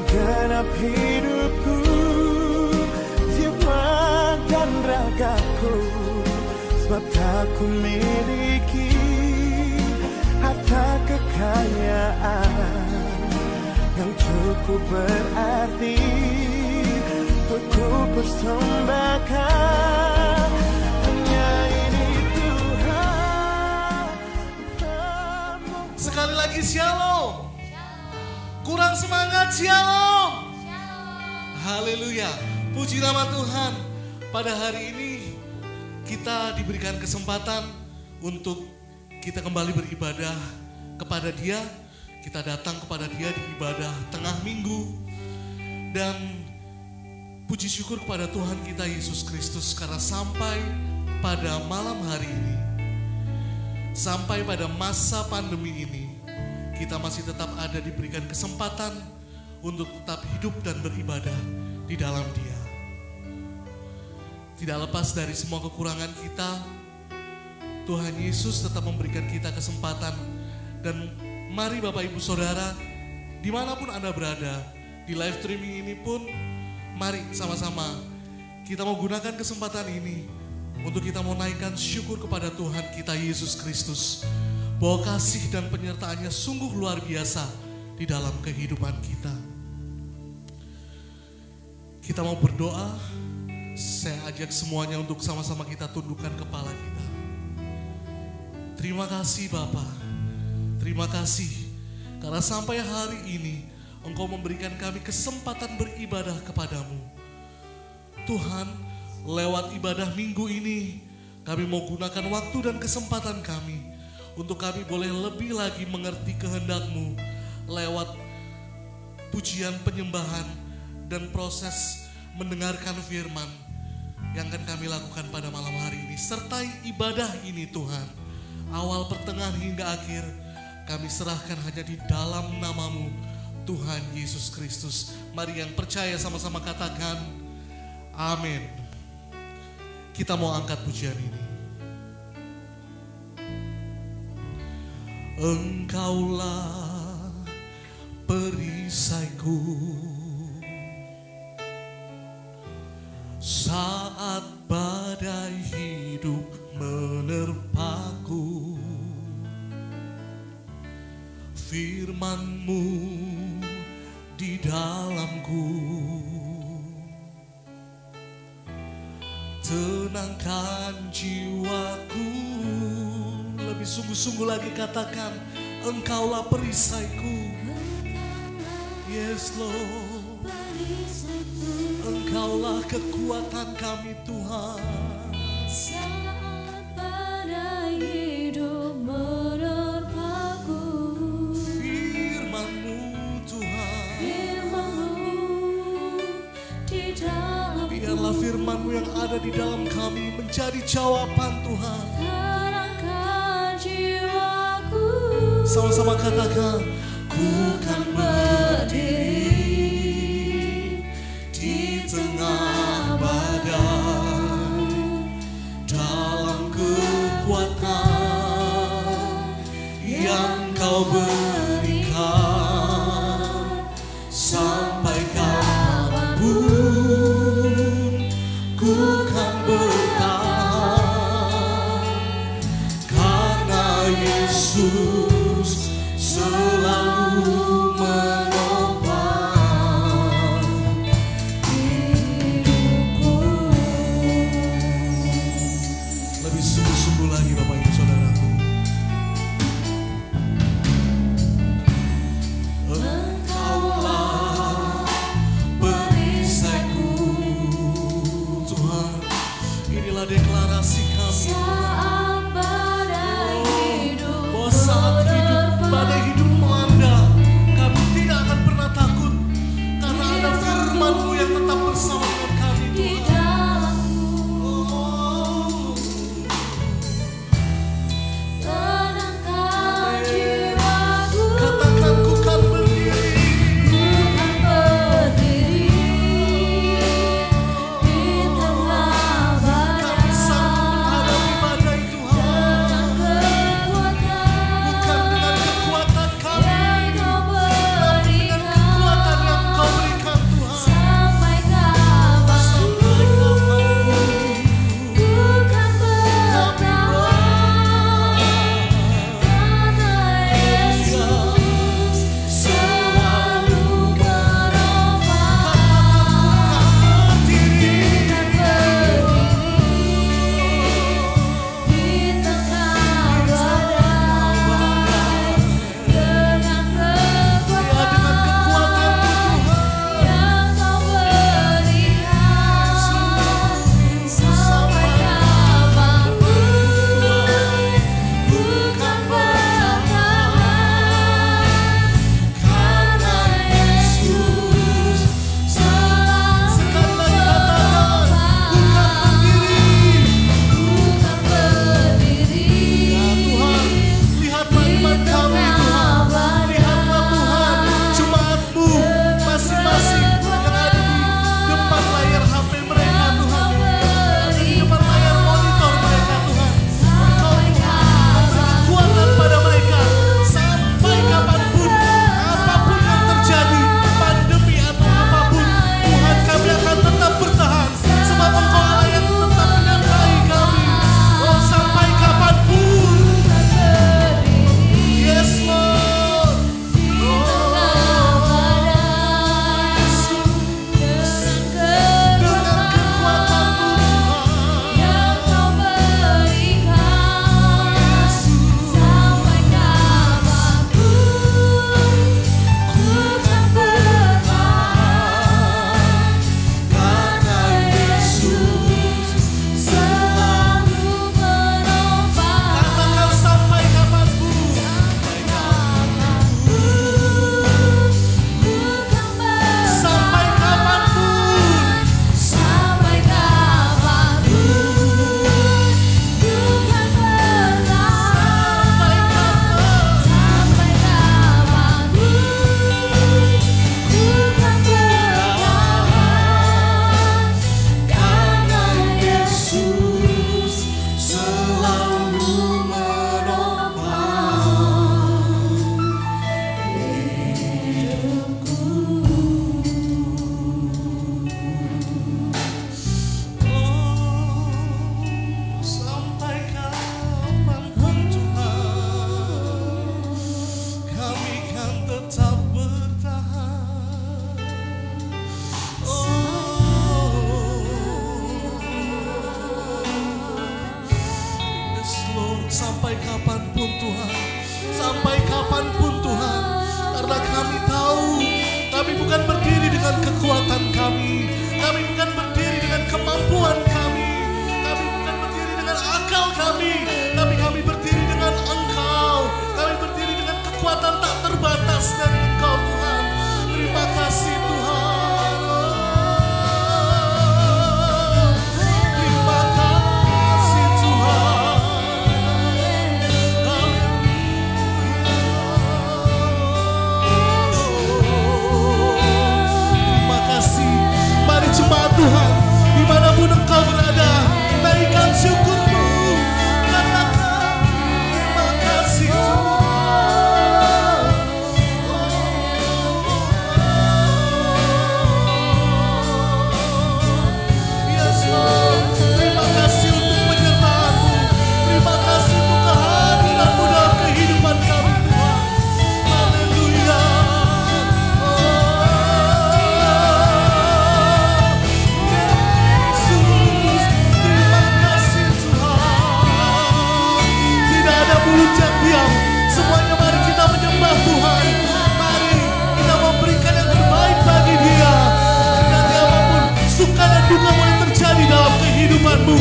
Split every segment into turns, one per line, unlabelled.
segenap hidupku, jiwa dan ragaku, sebab tak ku miliki harta kekayaan yang cukup berarti untuk ku persembahkan. Hanya ini Tuhan.
Sekali lagi shalom. Kurang semangat, shalom. Haleluya. Puji nama Tuhan. Pada hari ini kita diberikan kesempatan untuk kita kembali beribadah kepada Dia. Kita datang kepada Dia di ibadah tengah minggu. Dan puji syukur kepada Tuhan kita Yesus Kristus karena sampai pada malam hari ini, sampai pada masa pandemi ini, kita masih tetap ada diberikan kesempatan untuk tetap hidup dan beribadah di dalam Dia. Tidak lepas dari semua kekurangan kita, Tuhan Yesus tetap memberikan kita kesempatan. Dan mari Bapak Ibu Saudara, dimanapun Anda berada, di live streaming ini pun, mari sama-sama kita mau gunakan kesempatan ini untuk kita mau naikkan syukur kepada Tuhan kita Yesus Kristus. Bahwa kasih dan penyertaannya sungguh luar biasa di dalam kehidupan kita. Kita mau berdoa, saya ajak semuanya untuk sama-sama kita tundukkan kepala kita. Terima kasih Bapa, terima kasih karena sampai hari ini Engkau memberikan kami kesempatan beribadah kepadamu. Tuhan, lewat ibadah minggu ini, kami mau gunakan waktu dan kesempatan kami untuk kami boleh lebih lagi mengerti kehendak-Mu lewat pujian penyembahan dan proses mendengarkan firman yang akan kami lakukan pada malam hari ini. Sertai ibadah ini Tuhan, awal, pertengahan hingga akhir, kami serahkan hanya di dalam nama-Mu, Tuhan Yesus Kristus. Mari yang percaya sama-sama katakan amin. Kita mau angkat pujian ini. Engkaulah perisaiku saat badai hidup menerpaku. Firman-Mu di dalamku, tenangkan jiwaku. Lebih sungguh-sungguh lagi katakan, Engkaulah perisaiku. Yes Lord, Engkaulah kekuatan kami Tuhan.
Saat badai hidup menerpaku,
Firman-Mu Tuhan,
firman-Mu di dalamku.
biarlah firman-Mu yang ada di dalam kami menjadi jawaban Tuhan.
Tenangkan jiwaku.
Sama-sama katakan, ku kan berdiri di tengah badai dalam kekuatan yang Kau berikan. Sampai kapanpun ku kan bertahan karena Yesus selalu menopang hidupku. Lebih sungguh-sungguh lagi Bapak Ibu Saudaraku. Engkaulah perisaiku. Tuhan, inilah deklarasi kami.
Saat badai hidup
Bahwa saat badai hidup melanda, kami tidak akan pernah takut karena ada firman-Mu yang tetap bersama dengan kami
di
Tuhan.
dalamku.
Oh, sampai kapanpun Tuhan. Sampai kapanpun Tuhan. Karena kami tahu kami bukan berdiri dengan kekuatan kami. Kami bukan berdiri dengan kemampuan kami. Kami bukan berdiri dengan akal kami. Tapi kami berdiri dengan Engkau. Kami berdiri dengan kekuatan tak terbatas dari Engkau Tuhan. Terima kasih Tuhan. Terima kasih Tuhan. Terima kasih. Mari jemaat Tuhan, dimanapun engkau berada, naikkan syukurmu. Katakan terima kasih Tuhan. Yes Lord, terima kasih untuk penyertaanmu. Terima kasih untuk kehadiranmu dalam kehidupan kami Tuhan. Haleluya. Yesus, terima kasih Tuhan. Tidak ada mulut yang diam. Semuanya mari kita menyembah Tuhan. Mari kita memberikan yang terbaik bagi Dia. Nanti apapun suka dan duka boleh terjadi dalam kehidupanmu.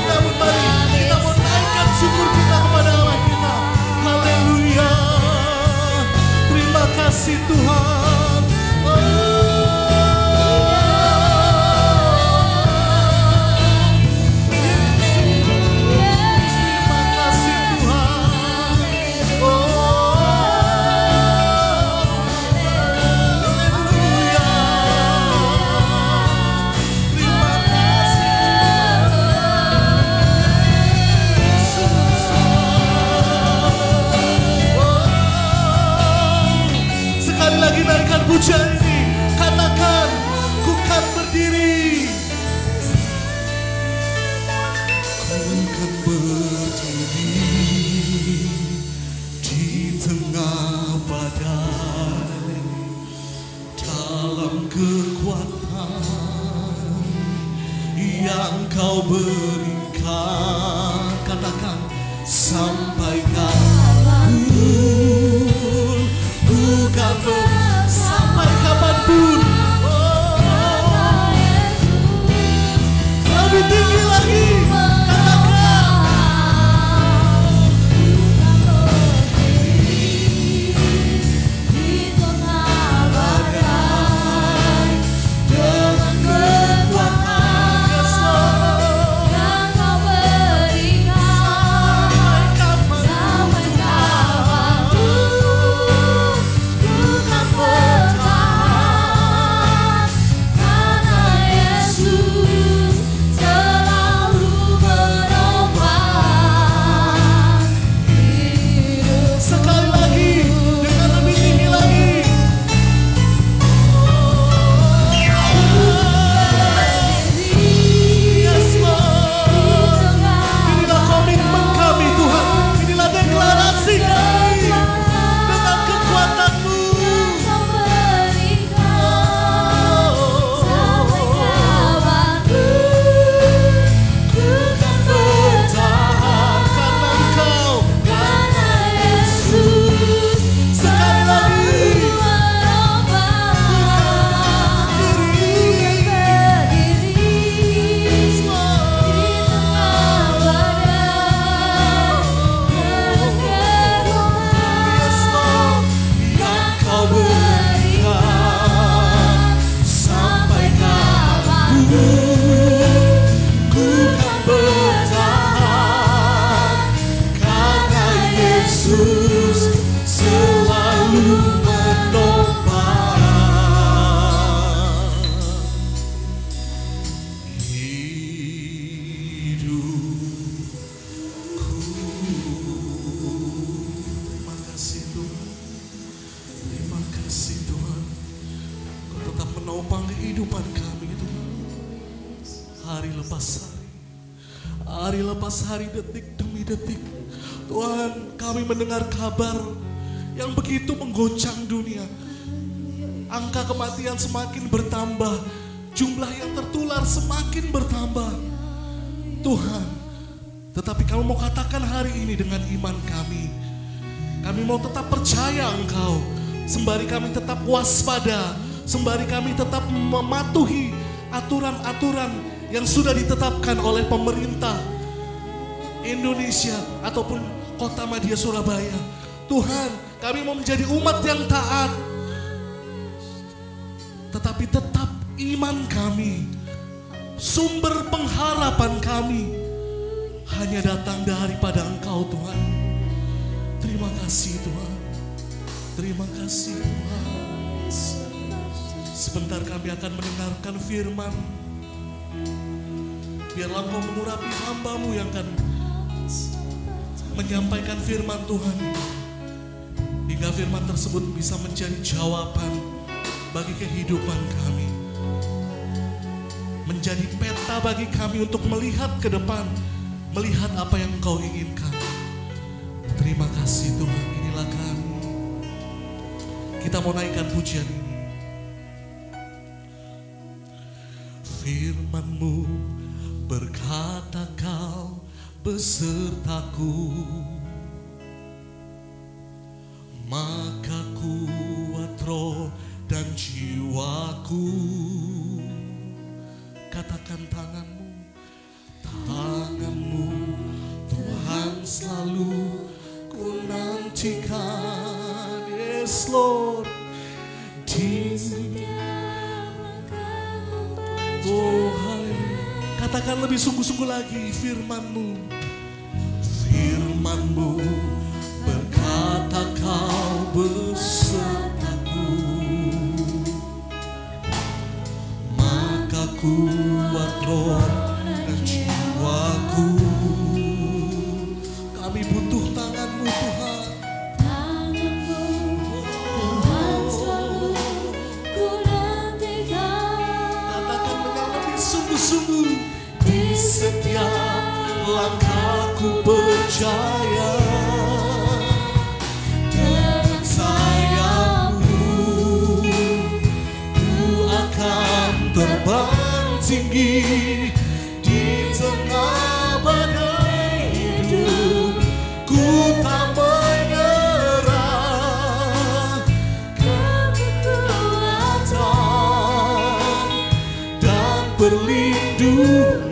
Namun mari kita mau naikkan syukur kita kepada Allah kita. Haleluya. Terima kasih Tuhan. Terima kasih Tuhan. Haleluya. Terima kasih Tuhan. Sekali lagi naikkan pujian ini. Katakan, ku kan berdiri. Ku kan berdiri di tengah badai, dalam kekuatan yang kau berikan. Katakan, sampai kapanpun, bukan sampai kapanpun. Lebih tinggi lagi. Katakan, dengan kekuatan Yes Lord. Sampai kapanpun, bukan bertahan. Karena Yesus selalu menopang hidup. Sekali lagi, dengan lebih tinggi lagi. Yes Lord. Inilah komitmen kami Tuhan. Inilah deklarasi kami. Dengan kekuatan-Mu. Bukan bertahan karena Engkau. Sekali lagi. Yes Lord. Yang Kau berikan. Sampai kapanpun, ku kan bertahan. Karena Yesus selalu menopang hidupku. Terima kasih Tuhan. Terima kasih Tuhan. Kau tetap menopang kehidupan kami Tuhan. Hari lepas hari. Hari lepas hari, detik demi detik. Tuhan, kami mendengar kabar yang begitu menggoncang dunia. Angka kematian semakin bertambah. Jumlah yang tertular semakin bertambah. Tuhan, Tetapi kami mau katakan hari ini dengan iman kami. Kami mau tetap percaya Engkau. Sembari kami tetap waspada. Sembari kami tetap mematuhi aturan-aturan yang sudah ditetapkan oleh pemerintah Indonesia ataupun Kota Madya Surabaya. Tuhan, kami mau menjadi umat yang taat. Tetapi tetap iman kami, sumber pengharapan kami hanya datang daripada Engkau Tuhan. Terima kasih Tuhan. Terima kasih Tuhan. Sebentar kami akan mendengarkan firman. Biarlah Engkau mengurapi hamba-Mu yang akan menyampaikan firman Tuhan. Hingga firman tersebut bisa menjadi jawaban bagi kehidupan kami. Menjadi peta bagi kami untuk melihat ke depan. Melihat apa yang Engkau inginkan. Terima kasih Tuhan, inilah kami. Kita mau naikkan pujian ini. Firman-Mu berkata Kau besertaku, maka kuat roh dan jiwaku. Katakan tangan-Mu, tangan-Mu Tuhan selalu ku nantikan. Yes Lord, di oh haleluya. Katakan lebih sungguh-sungguh lagi firman-Mu. Firman-Mu berkata Kau besertaku, maka kuat roh dan jiwaku. Kami butuh tangan-Mu Tuhan.
Tangan-Mu Tuhan selalu ku nantikan.
Katakan dengan lebih sungguh-sungguh. Di setiap langkahku percaya, dengan sayap-Mu ku akan terbang tinggi di tengah badai hidup. Ku tak menyerah, kekuatan dan perlindungan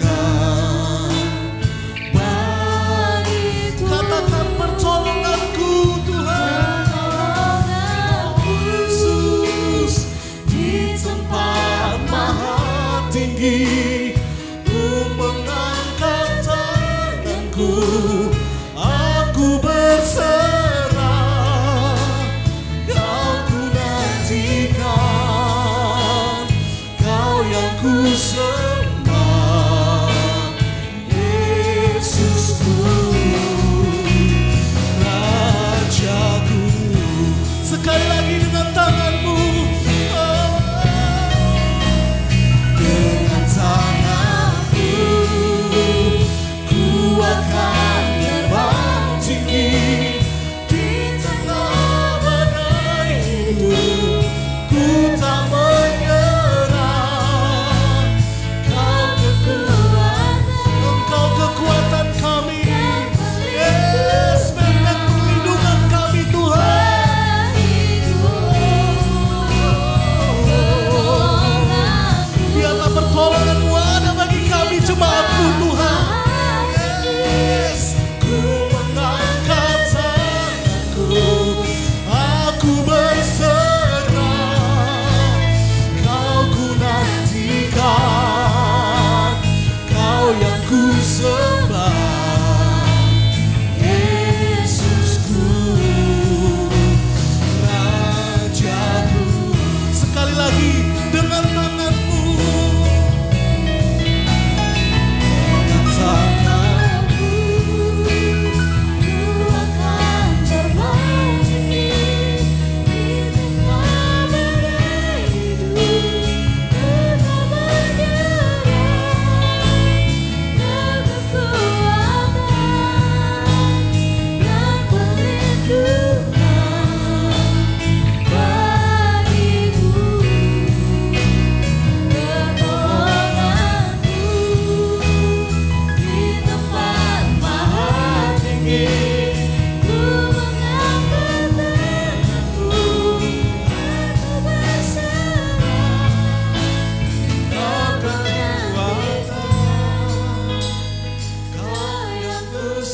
bagiku. Katakan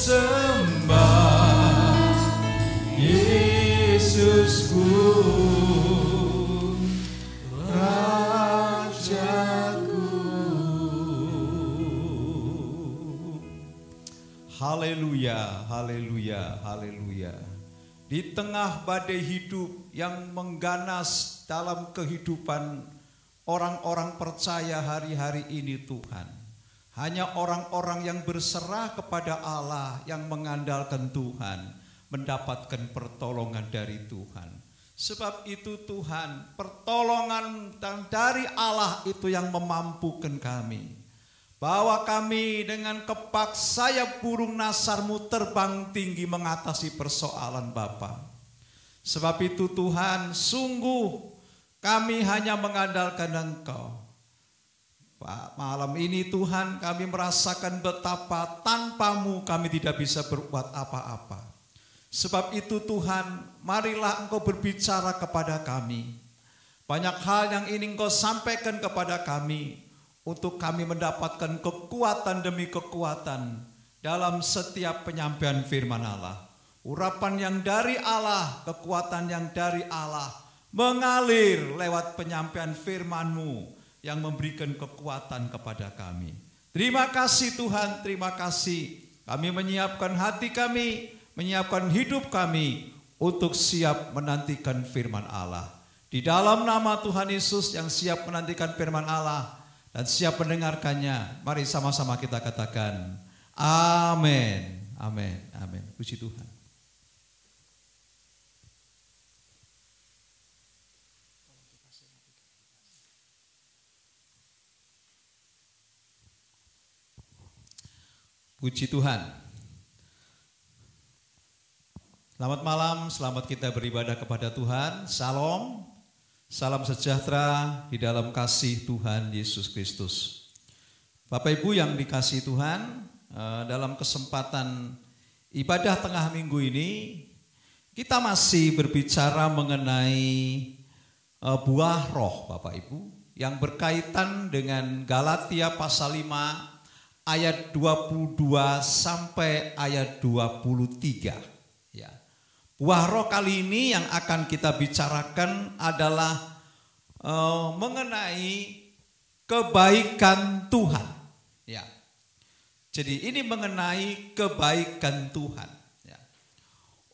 sembah Yesusku, Rajaku.
Haleluya, haleluya, haleluya. Di tengah badai hidup yang mengganas dalam kehidupan orang-orang percaya hari-hari ini Tuhan, hanya orang-orang yang berserah kepada Allah, yang mengandalkan Tuhan, mendapatkan pertolongan dari Tuhan. Sebab itu Tuhan, pertolongan dari Allah itu yang memampukan kami. Bahwa kami dengan kepak sayap burung nasar-Mu terbang tinggi mengatasi persoalan Bapa. Sebab itu Tuhan, sungguh kami hanya mengandalkan Engkau. Pak, malam ini Tuhan kami merasakan betapa tanpa-Mu kami tidak bisa berbuat apa-apa. Sebab itu Tuhan, marilah Engkau berbicara kepada kami. Banyak hal yang ingin Engkau sampaikan kepada kami, untuk kami mendapatkan kekuatan demi kekuatan dalam setiap penyampaian firman Allah. Urapan yang dari Allah, kekuatan yang dari Allah mengalir lewat penyampaian firman-Mu yang memberikan kekuatan kepada kami. Terima kasih Tuhan, terima kasih. Kami menyiapkan hati kami, menyiapkan hidup kami untuk siap menantikan firman Allah. Di dalam nama Tuhan Yesus yang siap menantikan firman Allah dan siap mendengarkannya, mari sama-sama kita katakan amin, amin, amin. Puji Tuhan. Puji Tuhan. Selamat malam, selamat kita beribadah kepada Tuhan. Salam. Salam sejahtera di dalam kasih Tuhan Yesus Kristus. Bapak Ibu yang dikasihi Tuhan, dalam kesempatan ibadah tengah minggu ini, kita masih berbicara mengenai buah roh Bapak Ibu, yang berkaitan dengan Galatia pasal 5 ayat 22 sampai ayat 23. Ya. Buah roh kali ini yang akan kita bicarakan adalah mengenai kebaikan Tuhan. Ya. Jadi ini mengenai kebaikan Tuhan. Ya.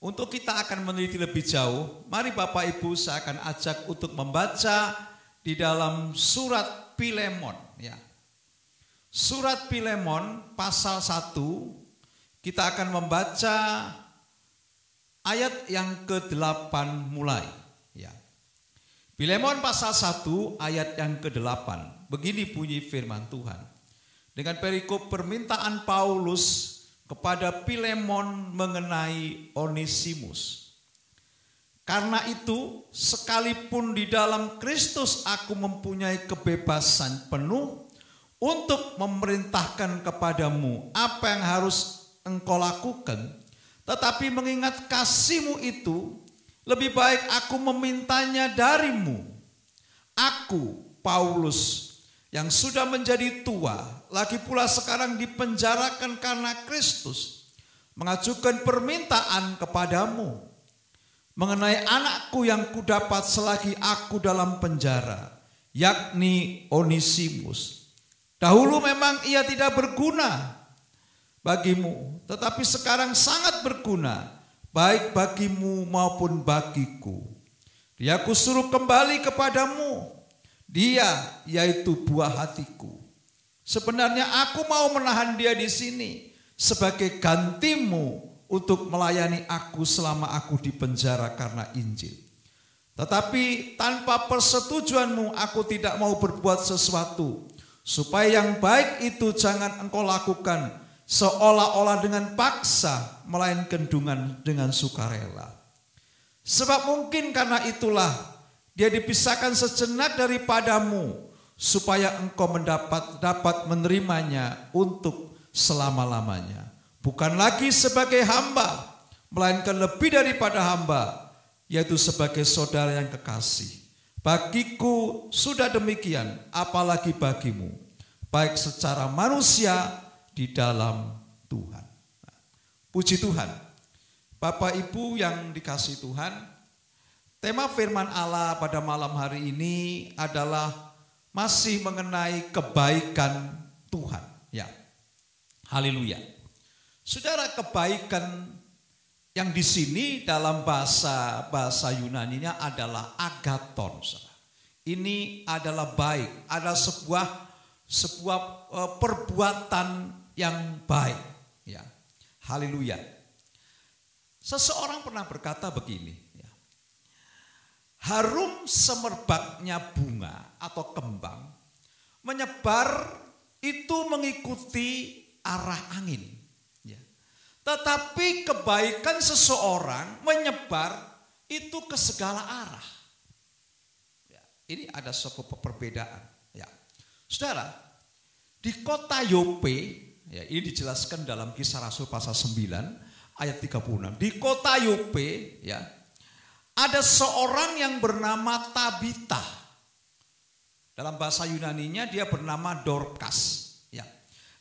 Untuk kita akan meneliti lebih jauh, mari Bapak Ibu saya akan ajak untuk membaca di dalam surat Filemon. Ya. Surat Filemon pasal 1, kita akan membaca ayat yang ke-8 mulai. Ya. Filemon pasal 1 ayat yang ke-8. Begini bunyi firman Tuhan. Dengan perikop permintaan Paulus kepada Filemon mengenai Onesimus. Karena itu, sekalipun di dalam Kristus aku mempunyai kebebasan penuh untuk memerintahkan kepadamu apa yang harus engkau lakukan, tetapi mengingat kasih-Mu itu, lebih baik aku memintanya darimu. Aku, Paulus, yang sudah menjadi tua, lagi pula sekarang dipenjarakan karena Kristus, mengajukan permintaan kepadamu mengenai anakku yang kudapat selagi aku dalam penjara, yakni Onesimus. Dahulu memang ia tidak berguna bagimu, tetapi sekarang sangat berguna, baik bagimu maupun bagiku. Dia kusuruh kembali kepadamu, dia yaitu buah hatiku. Sebenarnya aku mau menahan dia di sini sebagai gantimu untuk melayani aku selama aku di penjara karena Injil. Tetapi tanpa persetujuanmu aku tidak mau berbuat sesuatu, supaya yang baik itu jangan engkau lakukan seolah-olah dengan paksa, melainkan dengan sukarela. Sebab mungkin karena itulah dia dipisahkan sejenak daripadamu, supaya engkau dapat menerimanya untuk selama-lamanya. Bukan lagi sebagai hamba, melainkan lebih daripada hamba, yaitu sebagai saudara yang kekasih. Bagiku sudah demikian, apalagi bagimu, baik secara manusia di dalam Tuhan. Puji Tuhan. Bapak Ibu yang dikasihi Tuhan, tema firman Allah pada malam hari ini adalah masih mengenai kebaikan Tuhan. Ya, haleluya. Saudara, kebaikan yang di sini dalam bahasa Yunaninya adalah agaton. Ini adalah baik, ada sebuah perbuatan yang baik. Ya, haleluya. Seseorang pernah berkata begini, ya, harum semerbaknya bunga atau kembang menyebar itu mengikuti arah angin. Ya. Tetapi kebaikan seseorang menyebar itu ke segala arah. Ya. Ini ada suatu perbedaan. Ya. Saudara, di kota Yope, ya, ini dijelaskan dalam Kisah Rasul pasal 9 ayat 36. Di kota Yope, ya, ada seorang yang bernama Tabita. Dalam bahasa Yunaninya dia bernama Dorcas. Ya.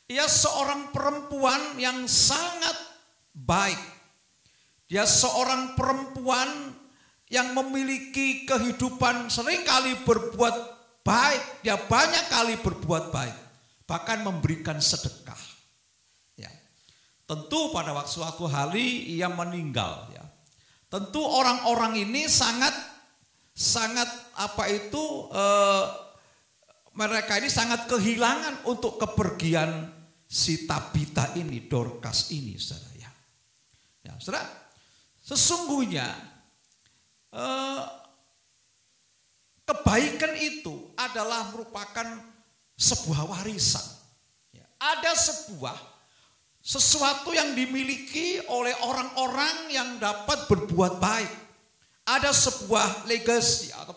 Ia seorang perempuan yang sangat baik. Dia seorang perempuan yang memiliki kehidupan seringkali berbuat baik. Dia banyak kali berbuat baik. Bahkan memberikan sedekah. Ya. Tentu pada suatu hari ia meninggal. Ya. Tentu orang-orang ini sangat mereka ini sangat kehilangan untuk kepergian si Tabita ini, Dorcas ini, saudara. Ya, saudara, sesungguhnya kebaikan itu adalah merupakan sebuah warisan. Ya, ada sesuatu yang dimiliki oleh orang-orang yang dapat berbuat baik. Ada sebuah legacy atau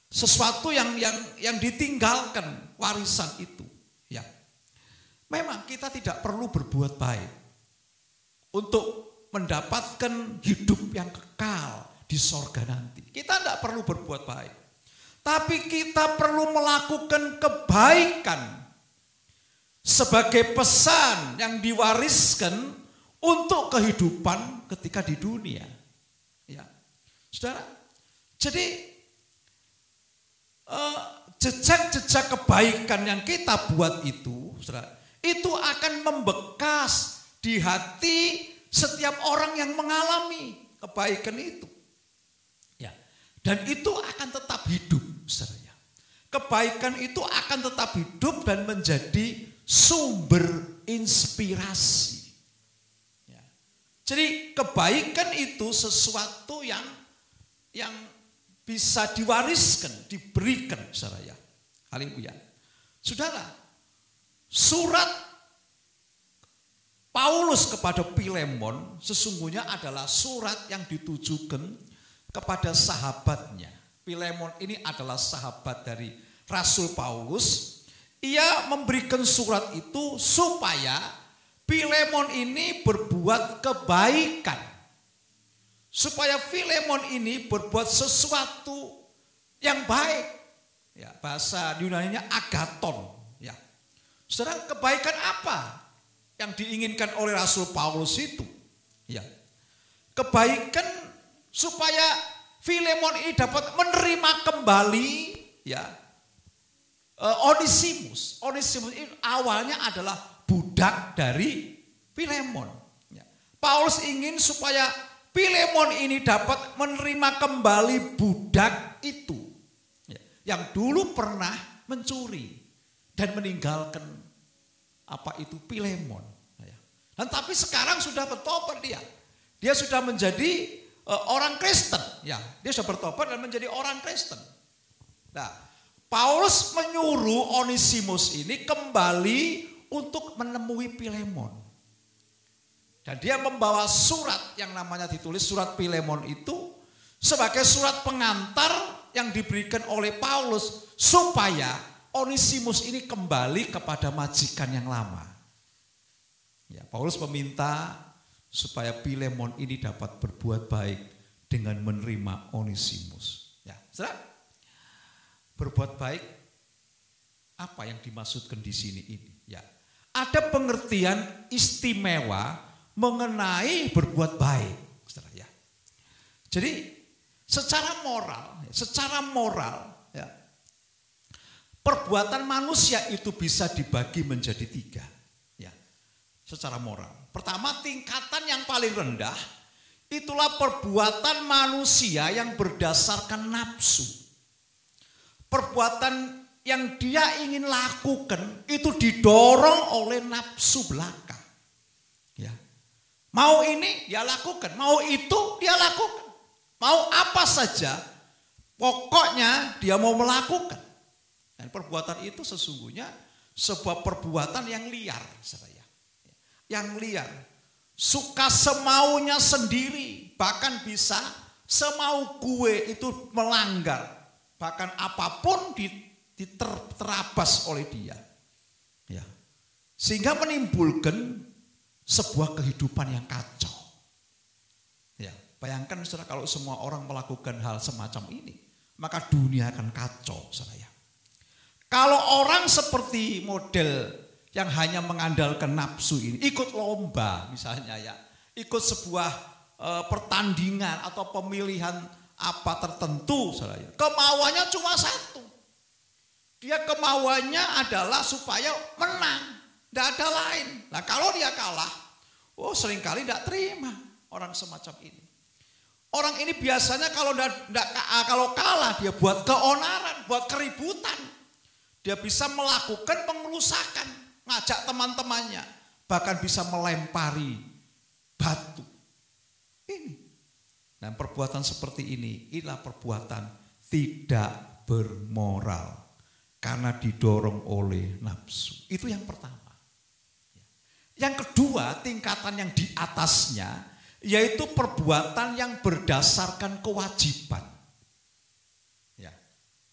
sesuatu yang ditinggalkan, warisan itu. Ya. Memang kita tidak perlu berbuat baik untuk mendapatkan hidup yang kekal di sorga nanti. Kita tidak perlu berbuat baik. Tapi kita perlu melakukan kebaikan sebagai pesan yang diwariskan untuk kehidupan ketika di dunia. Ya. Saudara, jadi jejak-jejak kebaikan yang kita buat itu, saudara, itu akan membekas di hati setiap orang yang mengalami kebaikan itu. Ya. Dan itu akan tetap hidup, saudara. Kebaikan itu akan tetap hidup dan menjadi sumber inspirasi. Ya. Jadi kebaikan itu sesuatu yang bisa diwariskan, diberikan, saudara ya. Haleluya. Saudara, surat Paulus kepada Filemon sesungguhnya adalah surat yang ditujukan kepada sahabatnya. Filemon ini adalah sahabat dari Rasul Paulus. Ia memberikan surat itu supaya Filemon ini berbuat kebaikan. Supaya Filemon ini berbuat sesuatu yang baik. Ya, bahasa Yunaninya agaton. Ya. Saudara, kebaikan apa yang diinginkan oleh Rasul Paulus itu? Ya. Kebaikan supaya Filemon ini dapat menerima kembali, ya, Onesimus. Onesimus ini awalnya adalah budak dari Filemon. Ya. Paulus ingin supaya Filemon ini dapat menerima kembali budak itu, ya, yang dulu pernah mencuri dan meninggalkan Filemon. Ya. Dan tapi sekarang sudah bertobat dia. Dia sudah menjadi orang Kristen. Ya, dia sudah bertobat dan menjadi orang Kristen. Nah, Paulus menyuruh Onesimus ini kembali untuk menemui Filemon. Dan dia membawa surat yang namanya ditulis surat Filemon itu sebagai surat pengantar yang diberikan oleh Paulus supaya Onesimus ini kembali kepada majikan yang lama. Ya, Paulus meminta supaya Filemon ini dapat berbuat baik dengan menerima Onesimus. Ya, saudara, berbuat baik apa yang dimaksudkan di sini ini? Ya, ada pengertian istimewa mengenai berbuat baik. Ya. Jadi secara moral ya, perbuatan manusia itu bisa dibagi menjadi 3 ya, secara moral. Pertama, tingkatan yang paling rendah itulah perbuatan manusia yang berdasarkan nafsu. Perbuatan yang dia ingin lakukan itu didorong oleh nafsu belaka. Ya. Mau ini dia lakukan, mau itu dia lakukan. Mau apa saja, pokoknya dia mau melakukan. Dan perbuatan itu sesungguhnya sebuah perbuatan yang liar, saudara. Yang liar. Suka semaunya sendiri, bahkan bisa semau gue itu melanggar. Bahkan apapun diterabas oleh dia. Ya. Sehingga menimbulkan sebuah kehidupan yang kacau. Ya, bayangkan saudara, kalau semua orang melakukan hal semacam ini, maka dunia akan kacau, saudara. Kalau orang seperti model yang hanya mengandalkan nafsu ini, ikut lomba misalnya ya, ikut sebuah pertandingan atau pemilihan apa tertentu, saudara. Kemauannya cuma satu. Dia kemauannya adalah supaya menang. Tidak ada lain. Nah kalau dia kalah, seringkali tidak terima orang semacam ini. Orang ini biasanya kalau kalah dia buat keonaran, buat keributan. Dia bisa melakukan pengerusakan, ngajak teman-temannya, bahkan bisa melempari batu. Ini. Dan perbuatan seperti ini, inilah perbuatan tidak bermoral karena didorong oleh nafsu. Itu yang pertama. Yang kedua, tingkatan yang di atasnya, yaitu perbuatan yang berdasarkan kewajiban. Ya.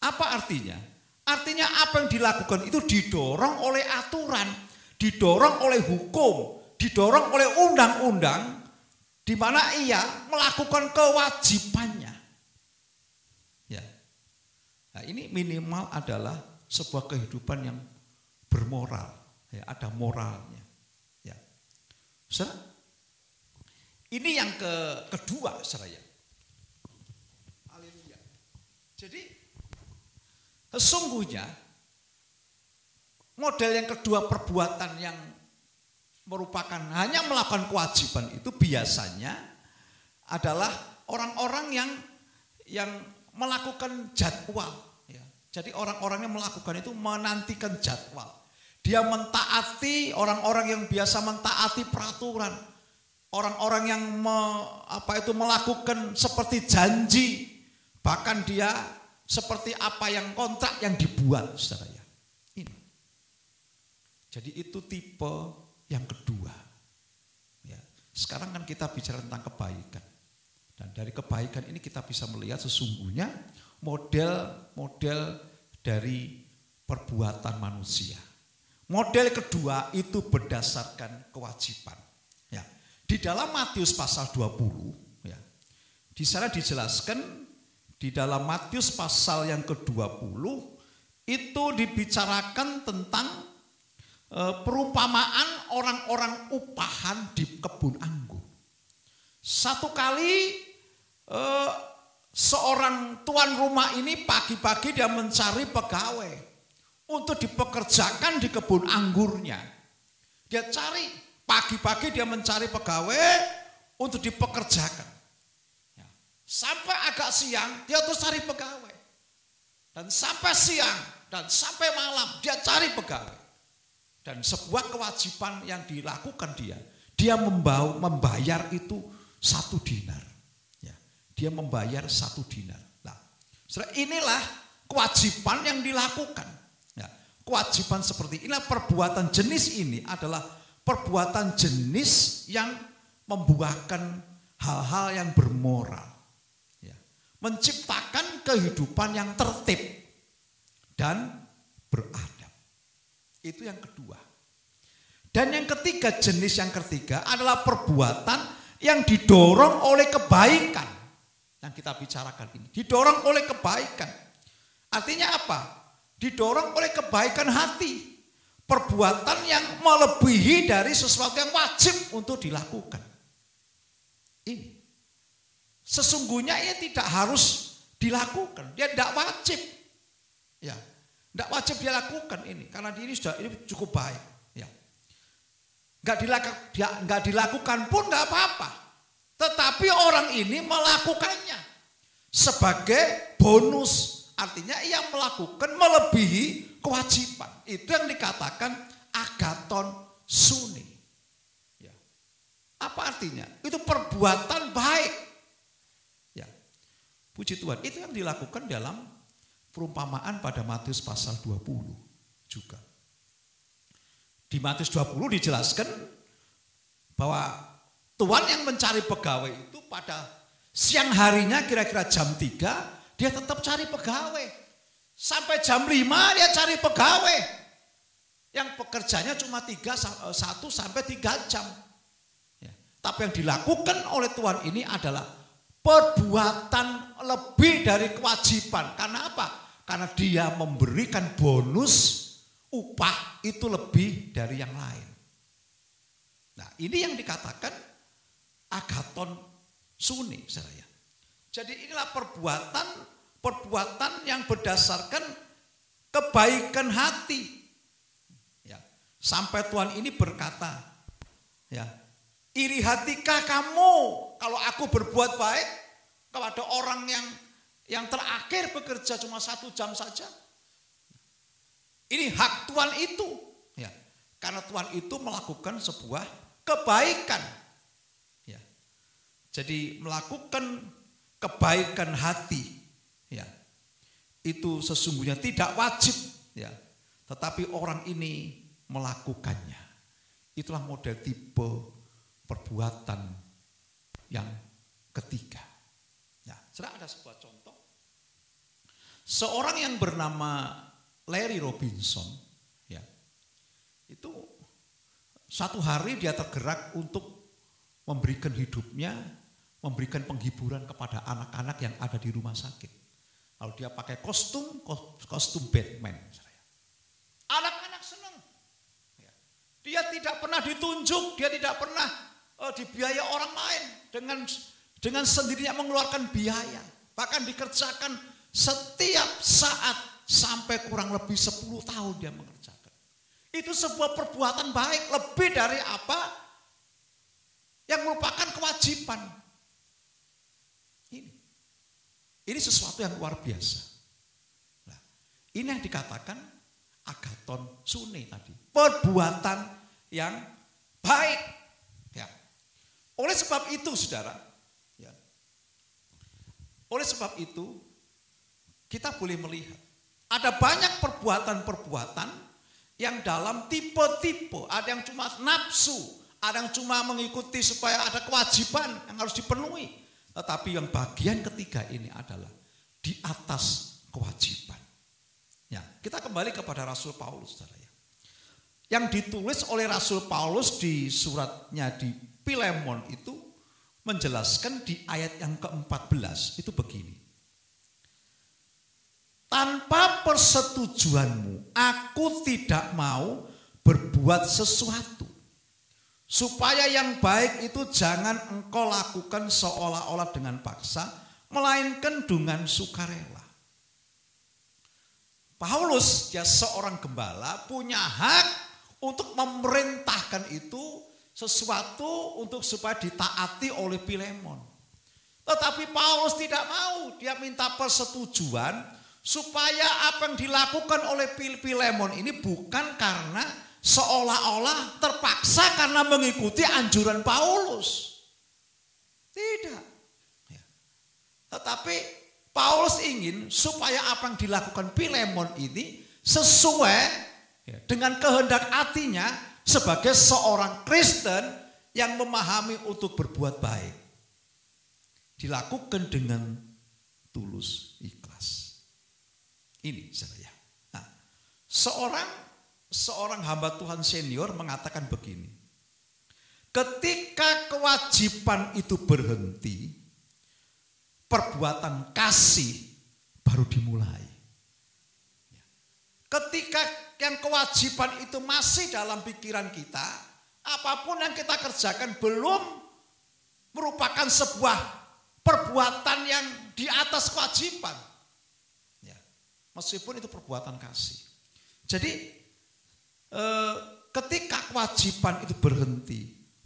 Apa artinya? Artinya apa yang dilakukan itu didorong oleh aturan, didorong oleh hukum, didorong oleh undang-undang, di mana ia melakukan kewajibannya. Ya. Nah, ini minimal adalah sebuah kehidupan yang bermoral, ya, ada moralnya. Saudara, ini yang kedua, saudara. Haleluya. Jadi sesungguhnya model yang kedua, perbuatan yang merupakan hanya melakukan kewajiban itu biasanya adalah orang-orang yang melakukan jadwal. Ya. Jadi orang-orang yang melakukan itu menantikan jadwal. Dia mentaati, orang-orang yang biasa mentaati peraturan. Orang-orang yang melakukan seperti janji. Bahkan dia seperti apa yang kontrak yang dibuat, saudara. Ini. Jadi itu tipe yang kedua. Ya. Sekarang kan kita bicara tentang kebaikan. Dan dari kebaikan ini kita bisa melihat sesungguhnya model-model dari perbuatan manusia. Model kedua itu berdasarkan kewajiban. Ya. Di dalam Matius pasal 20, ya, di sana dijelaskan di dalam Matius pasal yang ke-20 itu dibicarakan tentang perumpamaan orang-orang upahan di kebun anggur. Satu kali seorang tuan rumah ini pagi-pagi dia mencari pegawai untuk dipekerjakan di kebun anggurnya. Dia cari, pagi-pagi dia mencari pegawai untuk dipekerjakan. Ya. Sampai agak siang dia terus cari pegawai. Dan sampai siang dan sampai malam dia cari pegawai. Dan sebuah kewajiban yang dilakukan dia membayar itu 1 dinar. Ya. Dia membayar 1 dinar. Nah, inilah kewajiban yang dilakukan. Kewajiban seperti inilah, perbuatan jenis ini adalah perbuatan jenis yang membuahkan hal-hal yang bermoral. Ya. Menciptakan kehidupan yang tertib dan beradab. Itu yang kedua. Dan yang ketiga, jenis yang ketiga adalah perbuatan yang didorong oleh kebaikan. Yang kita bicarakan ini, didorong oleh kebaikan. Artinya apa? Didorong oleh kebaikan hati. perbuatan yang melebihi dari sesuatu yang wajib untuk dilakukan. Ini sesungguhnya ia tidak harus dilakukan, dia tidak wajib, ya, tidak wajib dia lakukan ini karena ini cukup baik, ya, nggak dilakukan pun nggak apa-apa, tetapi orang ini melakukannya sebagai bonus, artinya ia melakukan melebihi kewajiban. Itu yang dikatakan agaton sune. Ya. Apa artinya? Itu perbuatan baik. Ya. Puji Tuhan. Itu yang dilakukan dalam perumpamaan pada Matius pasal 20 juga. Di Matius 20 dijelaskan bahwa Tuhan yang mencari pegawai itu pada siang harinya kira-kira jam 3 dia tetap cari pegawai. Sampai jam 5 dia cari pegawai yang pekerjanya cuma 1 sampai 3 jam. Ya. Tapi yang dilakukan oleh Tuhan ini adalah perbuatan lebih dari kewajiban. Karena apa? Karena dia memberikan bonus upah itu lebih dari yang lain. Nah, ini yang dikatakan agaton sune, saudara. Jadi inilah perbuatan yang berdasarkan kebaikan hati. Ya, sampai Tuhan ini berkata, ya, iri hatikah kamu kalau aku berbuat baik kepada orang yang terakhir bekerja cuma 1 jam saja. Ini hak Tuhan itu, ya, karena Tuhan itu melakukan sebuah kebaikan. Ya, jadi melakukan kebaikan hati. Ya, itu sesungguhnya tidak wajib, ya, tetapi orang ini melakukannya. Itulah model tipe perbuatan yang ketiga. Nah, saudara, ada sebuah contoh. Seorang yang bernama Larry Robinson, ya, itu satu hari dia tergerak untuk memberikan hidupnya, memberikan penghiburan kepada anak-anak yang ada di rumah sakit. Lalu dia pakai kostum Batman. Anak-anak senang. Dia tidak pernah ditunjuk, dia tidak pernah dibiayai orang lain, dengan sendirinya mengeluarkan biaya. Bahkan dikerjakan setiap saat sampai kurang lebih 10 tahun dia mengerjakan. Itu sebuah perbuatan baik, lebih dari apa yang merupakan kewajiban. Ini sesuatu yang luar biasa. Nah, ini yang dikatakan agaton sune tadi. Perbuatan yang baik. Ya. Oleh sebab itu, saudara, ya, oleh sebab itu kita boleh melihat ada banyak perbuatan-perbuatan yang dalam tipe-tipe. Ada yang cuma nafsu, ada yang cuma mengikuti supaya ada kewajiban yang harus dipenuhi. Tetapi yang bagian ketiga ini adalah di atas kewajiban. Ya, kita kembali kepada Rasul Paulus, saudara. Yang ditulis oleh Rasul Paulus di suratnya di Filemon itu menjelaskan di ayat yang ke-14 itu begini. Tanpa persetujuanmu, aku tidak mau berbuat sesuatu. Supaya yang baik itu jangan engkau lakukan seolah-olah dengan paksa, melainkan dengan sukarela. Paulus, dia seorang gembala, punya hak untuk memerintahkan itu sesuatu untuk supaya ditaati oleh Filemon. Tetapi Paulus tidak mau, dia minta persetujuan supaya apa yang dilakukan oleh Filemon ini bukan karena seolah-olah terpaksa karena mengikuti anjuran Paulus. Tidak. Ya. Tetapi Paulus ingin supaya apa yang dilakukan Filemon ini sesuai dengan kehendak hatinya sebagai seorang Kristen yang memahami untuk berbuat baik. Dilakukan dengan tulus ikhlas. Ini saya. Nah, seorang hamba Tuhan senior mengatakan begini. Ketika kewajiban itu berhenti, perbuatan kasih baru dimulai. Ketika yang kewajiban itu masih dalam pikiran kita, apapun yang kita kerjakan belum merupakan sebuah perbuatan yang di atas kewajiban. Ya, meskipun itu perbuatan kasih. Jadi ketika kewajiban itu berhenti,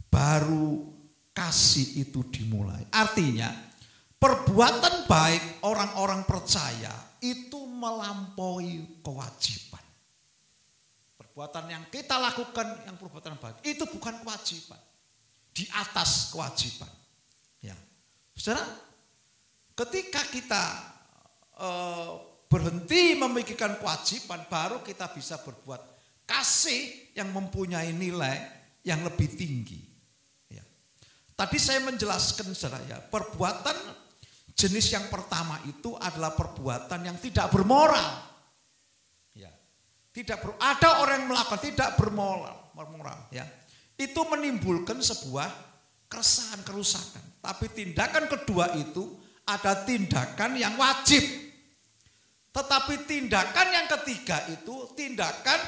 baru kasih itu dimulai. Artinya perbuatan baik orang-orang percaya itu melampaui kewajiban. Perbuatan yang kita lakukan yang perbuatan baik itu bukan kewajiban, di atas kewajiban. Ya, saudara, ketika kita berhenti memikirkan kewajiban, baru kita bisa berbuat kasih yang mempunyai nilai yang lebih tinggi. Ya. Tadi saya menjelaskan saudara ya, perbuatan jenis yang pertama itu adalah perbuatan yang tidak bermoral. Ya. Ada orang yang melakukan tidak bermoral, ya. Itu menimbulkan sebuah keresahan, kerusakan. Tapi tindakan kedua itu ada tindakan yang wajib. Tetapi tindakan yang ketiga itu tindakan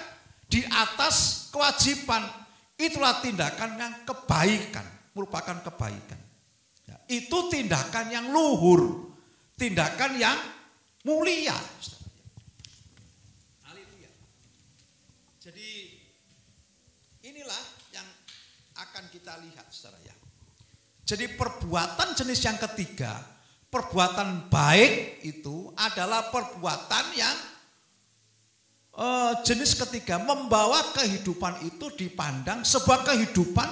di atas kewajiban. Itulah tindakan yang kebaikan, merupakan kebaikan. Ya, itu tindakan yang luhur, tindakan yang mulia. Haleluya. Jadi inilah yang akan kita lihat saudara ya. Jadi perbuatan jenis yang ketiga, perbuatan baik itu adalah perbuatan yang jenis ketiga, membawa kehidupan itu dipandang sebuah kehidupan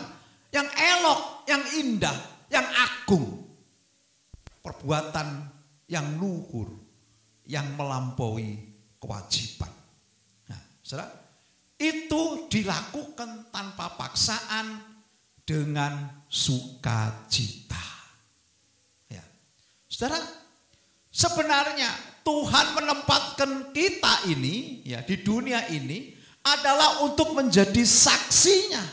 yang elok, yang indah, yang agung. Perbuatan yang luhur, yang melampaui kewajiban. Nah, saudara, itu dilakukan tanpa paksaan dengan sukacita. Ya. Saudara, sebenarnya Tuhan menempatkan kita ini ya di dunia ini adalah untuk menjadi saksinya.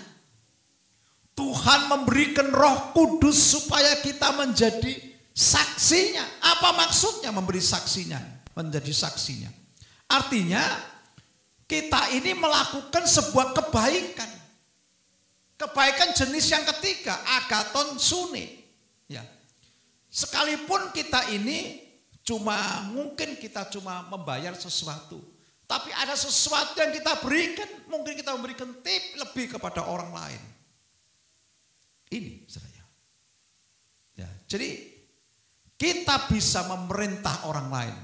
Tuhan memberikan Roh Kudus supaya kita menjadi saksinya. Apa maksudnya memberi saksinya? Menjadi saksinya. Artinya kita ini melakukan sebuah kebaikan. Kebaikan jenis yang ketiga, agaton sune. Ya. Sekalipun kita ini mungkin kita cuma membayar sesuatu, tapi ada sesuatu yang kita berikan, mungkin kita memberikan tip lebih kepada orang lain. Ini saudara. Ya, jadi kita bisa memerintah orang lain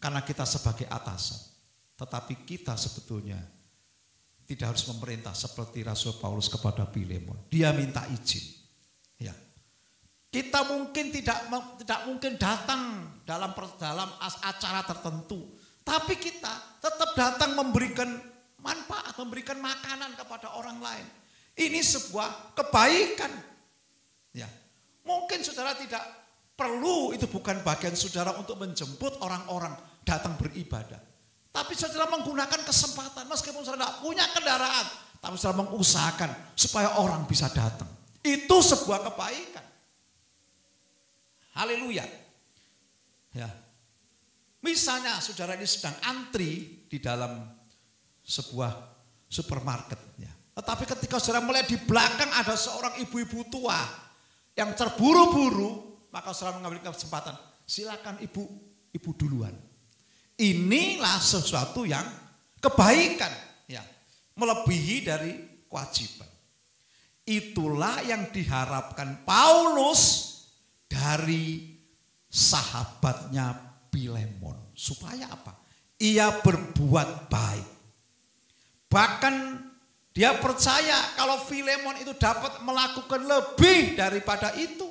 karena kita sebagai atasan, tetapi kita sebetulnya tidak harus memerintah seperti Rasul Paulus kepada Filemon. Dia minta izin. Ya. Kita mungkin tidak mungkin datang dalam acara tertentu, tapi kita tetap datang memberikan manfaat, memberikan makanan kepada orang lain. Ini sebuah kebaikan. Ya. Mungkin saudara tidak perlu, itu bukan bagian saudara untuk menjemput orang-orang datang beribadah. Tapi saudara menggunakan kesempatan, meskipun saudara tidak punya kendaraan, tapi saudara mengusahakan supaya orang bisa datang. Itu sebuah kebaikan. Haleluya. Ya. Misalnya saudara ini sedang antri di dalam sebuah supermarket. Ya. Tetapi ketika saudara melihat di belakang ada seorang ibu-ibu tua yang terburu-buru, maka saudara mengambil kesempatan. Silakan ibu duluan. Inilah sesuatu yang kebaikan. Ya. Melebihi dari kewajiban. Itulah yang diharapkan Paulus dari sahabatnya Filemon. Supaya apa? Ia berbuat baik. Bahkan dia percaya kalau Filemon itu dapat melakukan lebih daripada itu.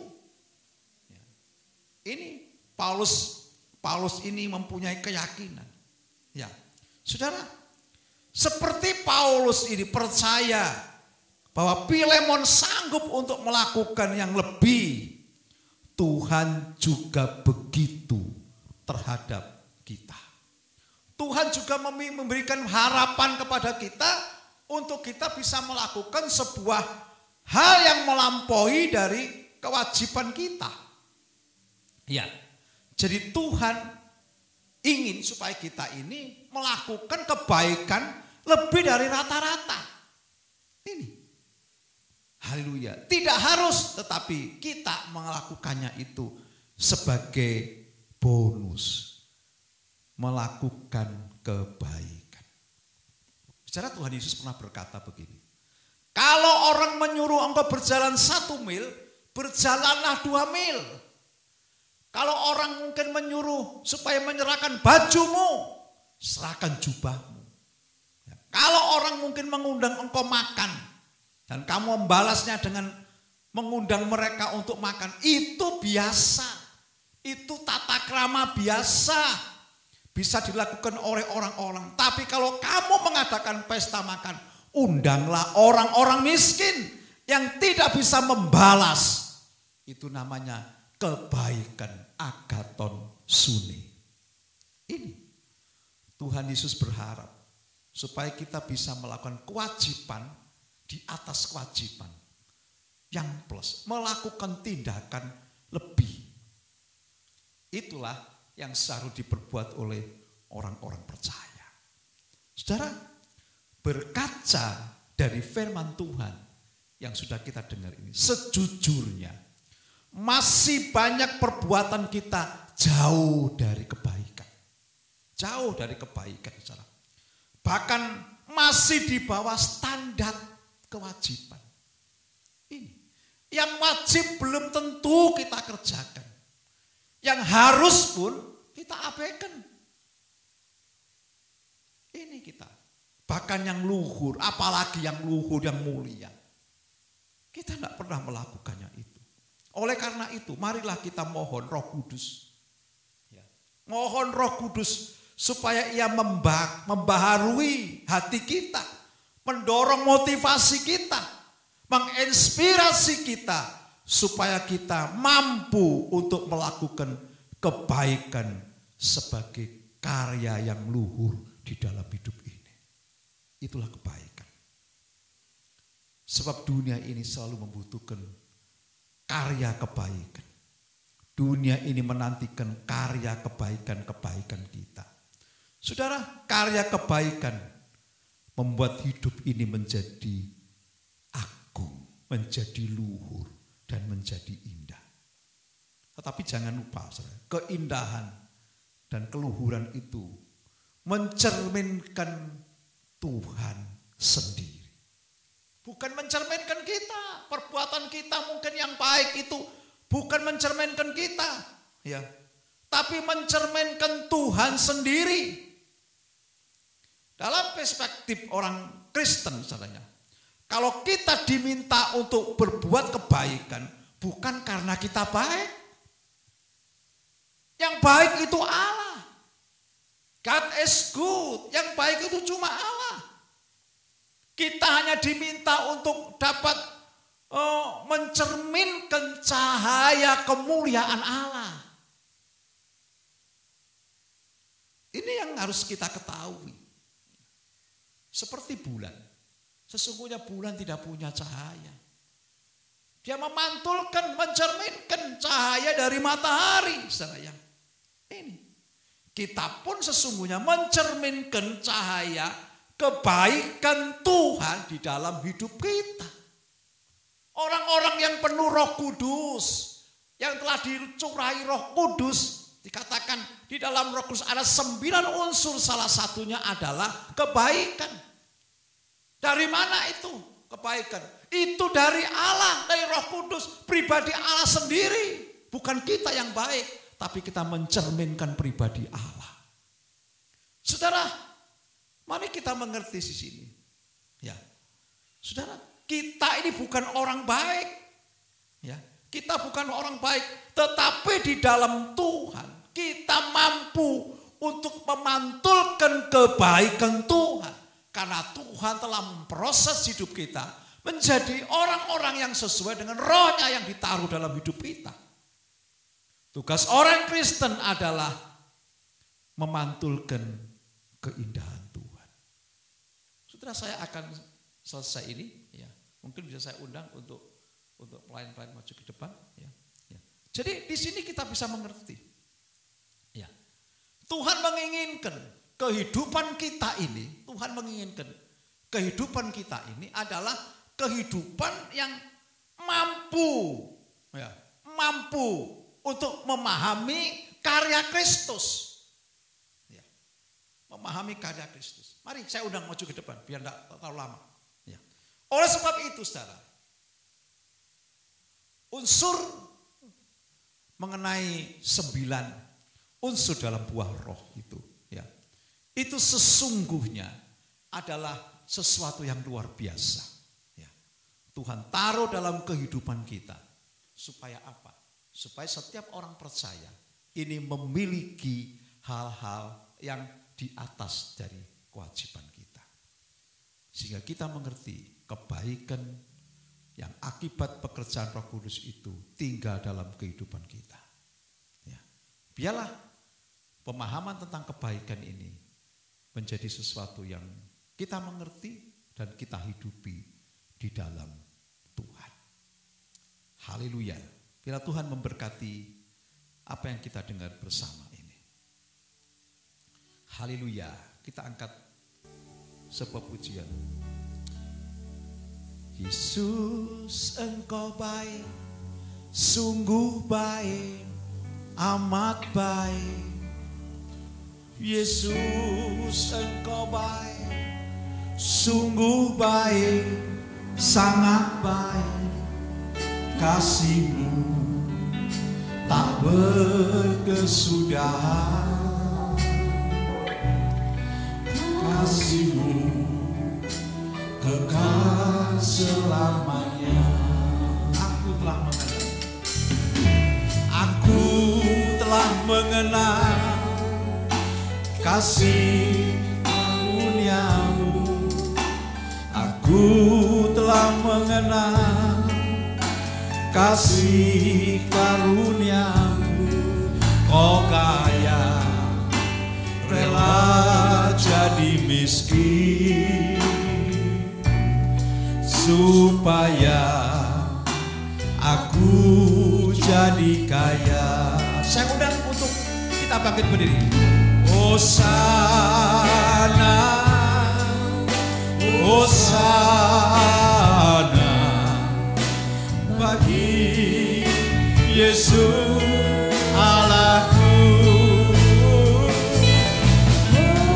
Ini Paulus ini mempunyai keyakinan. Ya, saudara, seperti Paulus ini percaya bahwa Filemon sanggup untuk melakukan yang lebih, Tuhan juga begitu terhadap kita. Tuhan juga memberikan harapan kepada kita untuk kita bisa melakukan sebuah hal yang melampaui dari kewajiban kita. Ya, jadi Tuhan ingin supaya kita ini melakukan kebaikan lebih dari rata-rata. Ini. Haleluya. Tidak harus, tetapi kita melakukannya itu sebagai bonus. Melakukan kebaikan. Secara Tuhan Yesus pernah berkata begini. Kalau orang menyuruh engkau berjalan 1 mil, berjalanlah 2 mil. Kalau orang mungkin menyuruh supaya menyerahkan bajumu, serahkan jubahmu. Kalau orang mungkin mengundang engkau makan, dan kamu membalasnya dengan mengundang mereka untuk makan, itu biasa. Itu tata krama biasa. Bisa dilakukan oleh orang-orang. Tapi kalau kamu mengadakan pesta makan, undanglah orang-orang miskin yang tidak bisa membalas. Itu namanya kebaikan agaton sune. Ini Tuhan Yesus berharap supaya kita bisa melakukan kewajiban di atas kewajiban. Yang plus melakukan tindakan lebih. Itulah yang seharusnya diperbuat oleh orang-orang percaya. Saudara, berkaca dari firman Tuhan yang sudah kita dengar ini, sejujurnya masih banyak perbuatan kita jauh dari kebaikan. Jauh dari kebaikan, saudara. Bahkan masih di bawah standar kewajiban. Ini yang wajib belum tentu kita kerjakan. Yang harus pun kita abaikan. Ini kita. Bahkan yang luhur, apalagi yang luhur, yang mulia. Kita tidak pernah melakukannya itu. Oleh karena itu, marilah kita mohon Roh Kudus. Ya. Mohon Roh Kudus supaya ia membaharui hati kita. Mendorong motivasi kita. Menginspirasi kita. Supaya kita mampu untuk melakukan kebaikan sebagai karya yang luhur di dalam hidup ini. Itulah kebaikan. Sebab dunia ini selalu membutuhkan karya kebaikan. Dunia ini menantikan karya kebaikan-kebaikan kita. Saudara, karya kebaikan membuat hidup ini menjadi agung, menjadi luhur, dan menjadi indah. Tetapi jangan lupa, saudara, keindahan dan keluhuran itu mencerminkan Tuhan sendiri. Bukan mencerminkan kita. Perbuatan kita mungkin yang baik itu bukan mencerminkan kita, ya. Tapi mencerminkan Tuhan sendiri. Dalam perspektif orang Kristen, saudara, kalau kita diminta untuk berbuat kebaikan, bukan karena kita baik. Yang baik itu Allah. God is good. Yang baik itu cuma Allah. Kita hanya diminta untuk dapat mencerminkan cahaya kemuliaan Allah. Ini yang harus kita ketahui. Seperti bulan. Sesungguhnya bulan tidak punya cahaya. Dia memantulkan, mencerminkan cahaya dari matahari. Saudara, ini. Kita pun sesungguhnya mencerminkan cahaya kebaikan Tuhan di dalam hidup kita. Orang-orang yang penuh Roh Kudus, yang telah dicurahi Roh Kudus, dikatakan di dalam Roh Kudus ada 9 unsur, salah satunya adalah kebaikan. Dari mana itu kebaikan? Itu dari Allah, dari Roh Kudus, pribadi Allah sendiri. Bukan kita yang baik, tapi kita mencerminkan pribadi Allah. Saudara, mari kita mengerti di sini. Ya. Saudara, kita ini bukan orang baik. Ya, kita bukan orang baik, tetapi di dalam Tuhan kita mampu untuk memantulkan kebaikan Tuhan. Karena Tuhan telah memproses hidup kita menjadi orang-orang yang sesuai dengan rohnya yang ditaruh dalam hidup kita. Tugas orang Kristen adalah memantulkan keindahan Tuhan. Saudara, saya akan selesai ini, ya. Mungkin bisa saya undang untuk pelayan-pelayan maju ke depan, ya. Ya. Jadi di sini kita bisa mengerti, ya. Tuhan menginginkan kehidupan kita ini, Tuhan Tuhan menginginkan kehidupan kita ini adalah kehidupan yang mampu, ya, mampu untuk memahami karya Kristus. Ya, memahami karya Kristus. Mari saya undang maju ke depan biar tidak terlalu lama. Ya. Oleh sebab itu saudara, unsur mengenai 9 unsur dalam buah roh itu, ya, itu sesungguhnya adalah sesuatu yang luar biasa. Ya. Tuhan taruh dalam kehidupan kita supaya apa? Supaya setiap orang percaya ini memiliki hal-hal yang di atas dari kewajiban kita. Sehingga kita mengerti kebaikan yang akibat pekerjaan Roh Kudus itu tinggal dalam kehidupan kita. Ya. Biarlah pemahaman tentang kebaikan ini menjadi sesuatu yang kita mengerti dan kita hidupi di dalam Tuhan. Haleluya. Biarlah Tuhan memberkati apa yang kita dengar bersama ini. Haleluya. Kita angkat sebuah pujian. Yesus, Engkau baik, sungguh baik, amat baik. Yesus, Engkau baik, sungguh baik, sangat baik. Kasih-Mu tak berkesudahan. Kasih-Mu kekal selamanya. Aku telah mengenal kasih karunia-Mu. Aku telah mengenal kasih karunia-Mu. Kau kaya, rela jadi miskin supaya aku jadi kaya. Saya undang untuk kita bangkit berdiri. Hosana, Hosana bagi Yesus Allahku.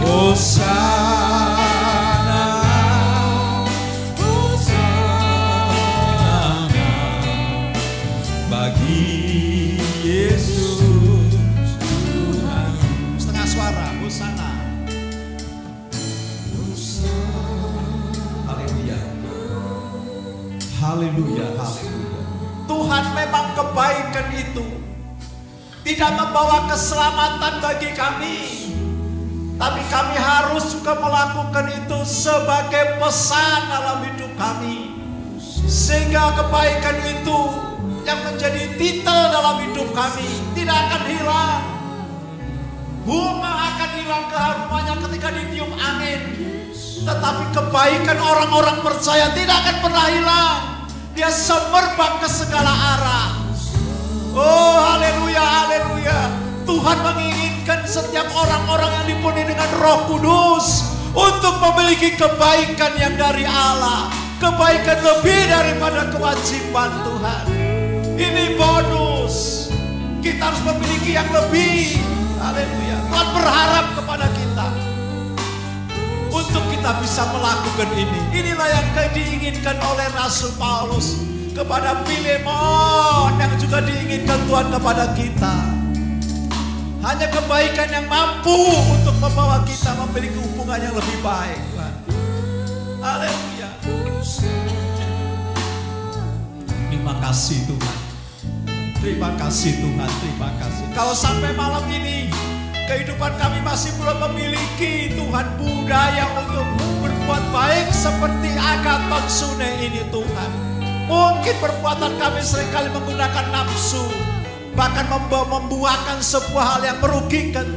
Hosana, Hosana bagi Yesus Tuhan. Setengah suara, Hosana. Haleluya. Haleluya, haleluya. Tuhan memang kebaikan itu tidak membawa keselamatan bagi kami, tapi kami harus juga melakukan itu sebagai pesan dalam hidup kami. Sehingga kebaikan itu yang menjadi titel dalam hidup kami tidak akan hilang. Bunga akan hilang keharumannya ketika ditiup angin, tetapi kebaikan orang-orang percaya tidak akan pernah hilang. Dia semerbak ke segala arah. Oh haleluya, haleluya. Tuhan menginginkan setiap orang-orang yang dipenuhi dengan Roh Kudus untuk memiliki kebaikan yang dari Allah. Kebaikan lebih daripada kewajiban Tuhan. Ini bonus. Kita harus memiliki yang lebih. Haleluya. Tuhan berharap kepada kita untuk kita bisa melakukan ini. Inilah yang diinginkan oleh Rasul Paulus kepada Filemon, yang juga diinginkan Tuhan kepada kita. Hanya kebaikan yang mampu untuk membawa kita memiliki hubungan yang lebih baik. Haleluya. Terima kasih Tuhan. Terima kasih Tuhan, terima kasih. Kalau sampai malam ini kehidupan kami masih belum memiliki Tuhan budaya untuk berbuat baik seperti Agathon Sune ini Tuhan. Mungkin perbuatan kami seringkali menggunakan nafsu, bahkan membuahkan sebuah hal yang merugikan,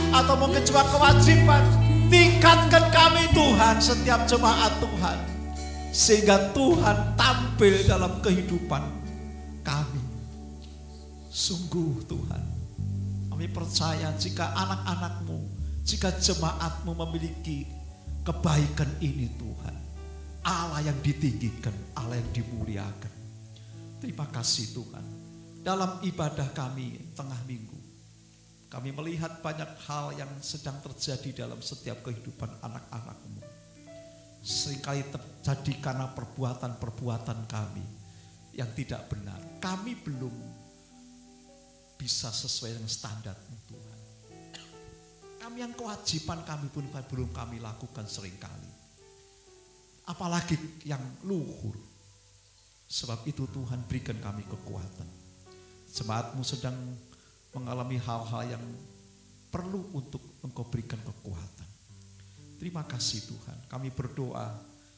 atau mungkin cuma kewajiban. Tingkatkan kami Tuhan, setiap jemaat Tuhan, sehingga Tuhan tampil dalam kehidupan kami. Sungguh Tuhan, kami percaya jika anak-anak-Mu, jika jemaat-Mu memiliki kebaikan ini Tuhan. Allah yang ditinggikan, Allah yang dimuliakan. Terima kasih Tuhan. Dalam ibadah kami tengah minggu, kami melihat banyak hal yang sedang terjadi dalam setiap kehidupan anak-anak-Mu. Seringkali terjadi karena perbuatan-perbuatan kami yang tidak benar. Kami belum bisa sesuai dengan standar-Mu Tuhan. Kami yang kewajiban kami pun belum kami lakukan seringkali. Apalagi yang luhur. Sebab itu Tuhan berikan kami kekuatan. Jemaat-Mu sedang mengalami hal-hal yang perlu untuk Engkau berikan kekuatan. Terima kasih Tuhan. Kami berdoa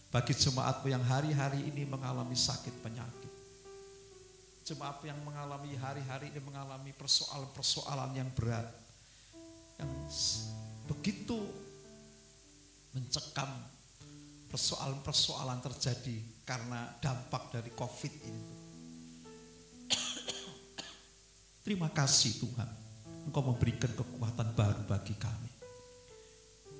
bagi jemaat-Mu yang hari-hari ini mengalami sakit penyakit. Jemaat yang mengalami hari-hari ini mengalami persoalan-persoalan yang berat. Yang begitu mencekam, persoalan-persoalan terjadi karena dampak dari COVID ini. Terima kasih Tuhan, Engkau memberikan kekuatan baru bagi kami.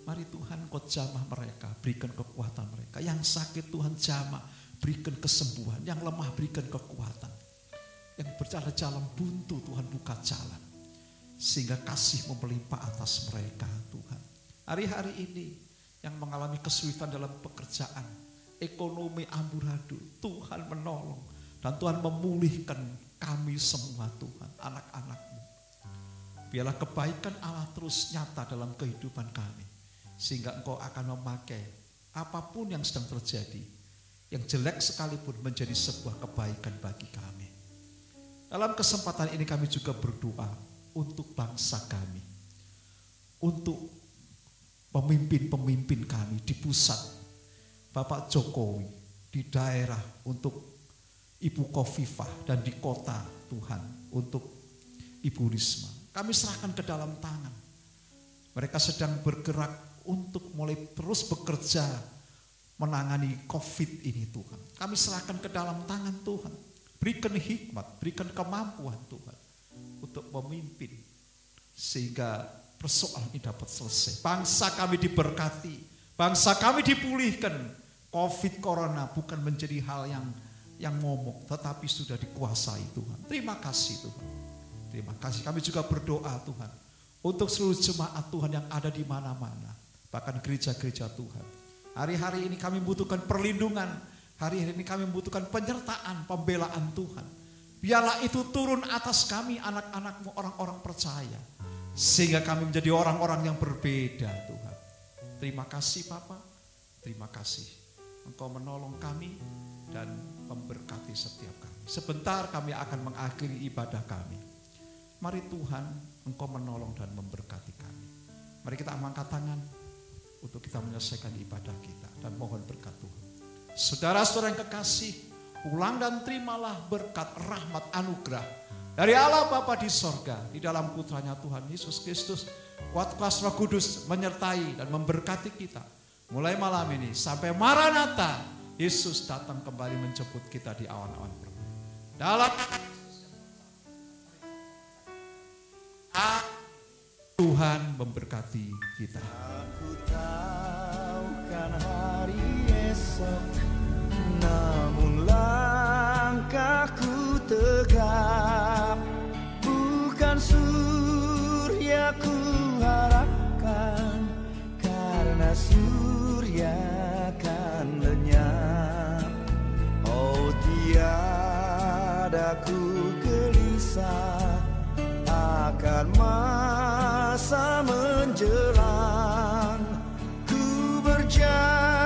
Mari Tuhan Engkau jamah mereka, berikan kekuatan mereka. Yang sakit Tuhan jamah, berikan kesembuhan. Yang lemah berikan kekuatan. Yang berjalan-jalan buntu Tuhan buka jalan. Sehingga kasih melimpah atas mereka Tuhan. Hari-hari ini yang mengalami kesulitan dalam pekerjaan, ekonomi amburadul, Tuhan menolong. Dan Tuhan memulihkan kami semua Tuhan, anak-anak-Mu. Biarlah kebaikan Allah terus nyata dalam kehidupan kami. Sehingga Engkau akan memakai apapun yang sedang terjadi, yang jelek sekalipun menjadi sebuah kebaikan bagi kami. Dalam kesempatan ini kami juga berdoa untuk bangsa kami. Untuk pemimpin-pemimpin kami di pusat, Bapak Jokowi, di daerah untuk Ibu Khofifah dan di kota Tuhan untuk Ibu Risma. Kami serahkan ke dalam tangan. Mereka sedang bergerak untuk mulai terus bekerja menangani COVID ini Tuhan. Kami serahkan ke dalam tangan Tuhan. Berikan hikmat, berikan kemampuan Tuhan untuk memimpin sehingga persoalan ini dapat selesai. Bangsa kami diberkati, bangsa kami dipulihkan. COVID Corona bukan menjadi hal yang momok, tetapi sudah dikuasai Tuhan. Terima kasih Tuhan. Terima kasih. Kami juga berdoa Tuhan untuk seluruh jemaat Tuhan yang ada di mana-mana, bahkan gereja-gereja Tuhan. Hari-hari ini kami membutuhkan perlindungan. Hari-hari ini kami membutuhkan penyertaan, pembelaan Tuhan. Biarlah itu turun atas kami, anak-anak-Mu, orang-orang percaya. Sehingga kami menjadi orang-orang yang berbeda Tuhan. Terima kasih Bapa. Terima kasih. Engkau menolong kami dan memberkati setiap kami. Sebentar kami akan mengakhiri ibadah kami. Mari Tuhan Engkau menolong dan memberkati kami. Mari kita angkat tangan untuk kita menyelesaikan ibadah kita dan mohon berkat Tuhan. Saudara-saudara yang kekasih, pulang dan terimalah berkat rahmat anugerah dari Allah Bapa di sorga, di dalam putranya Tuhan Yesus Kristus. Kuat kuasa Roh Kudus menyertai dan memberkati kita mulai malam ini sampai Maranatha, Yesus datang kembali menjemput kita di awan-awan permai. Dalam Tuhan memberkati kita.
Aku tahu kan hari esok, namun langkahku tegap. Bukan surya ku harapkan, karena surya kan lenyap. Oh tiada ku gelisah akan masa menjelang. Ku berjalan